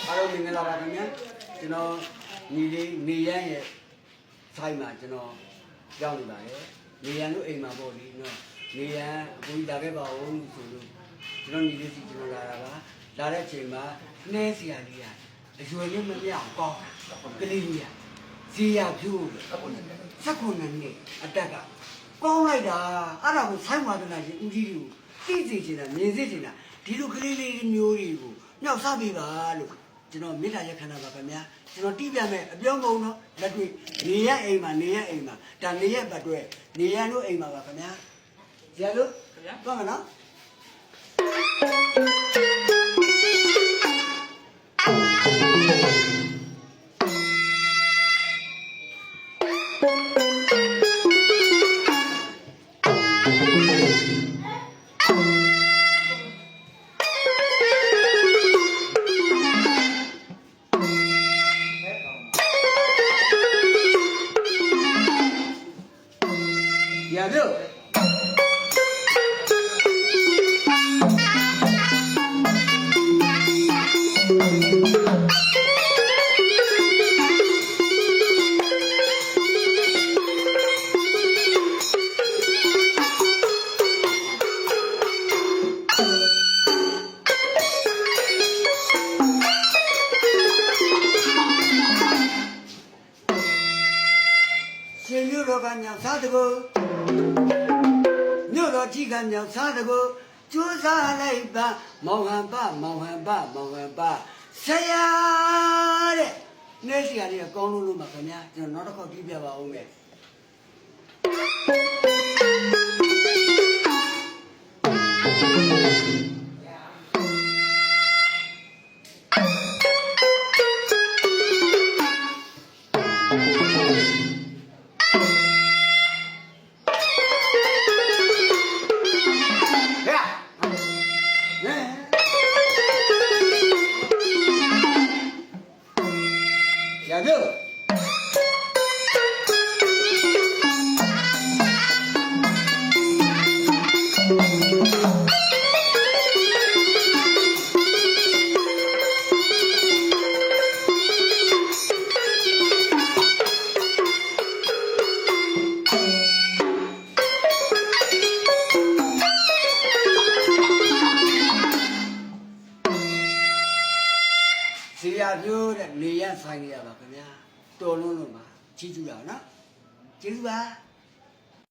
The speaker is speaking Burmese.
အားလုံးမင်္ဂလာပါခင်ဗျာကျွန်တော်ညီလေးနေရန်ရဲ့ဆိုင်မှာကျွန်တော်ရောက်နေပါတယ်နေရန်တို့အိမ်မှာပေါ့လေနော်နေရန်အကိုကြီးလာခဲ့ပါဦးဆိုလို့ကျွန်တော်ညီလေးစီကျွန်တော်လာတာပါလာတဲ့အချိန်မှာနှဲစီရလေးရအရွယ်လေးမမြောက်ကောင်းကလေးကြီးရစီရဖြူ19နှစ်အတက်ကကောင်းလိုက်တာအဲ့ဒါကိုဆိုင်းပါတနာရှင်ဦးကြီးကိုသိစေချင်တာမြင်စေချင်တာဒီလိုကလေးလေးမျိုးတွေကိုမြောက်စားပေးပါလို့ကျွန်တော်မေတ္တာရက်ခံတာပါခင်ဗျာကျွန်တော်တိပြမယ်အပြောင်းကုန်တော့လက်တွေ့နေရအိမ်မှာနေရအိမ်မှာဒါနေရပတ်တွဲနေရတို့အိမ်မှာပါခင်ဗျာဇာလို့ခင်ဗျာသွားမနော်ရပြုတ်ရှင်ပြုတော်ကညသာတကူမြို့တော်ကြီးကမြောက်စားတကူကျိုးစားလိုက်ပါမောင်ဟန်ပဆရာတဲ့နေစီရလေးအကောင်းလို့မှာခင်ဗျာကျွန်တော်နောက်တစ်ခေါက်ကြည့်ပြပါဦးမယ်ရပြုတ်စီရပြိုးတဲ့နေရဆိုင်နေရပါခင်ဗျာတော်လုံးလုံးပါကြီးကျူးရအောင်နော်ကျေးဇူးပါ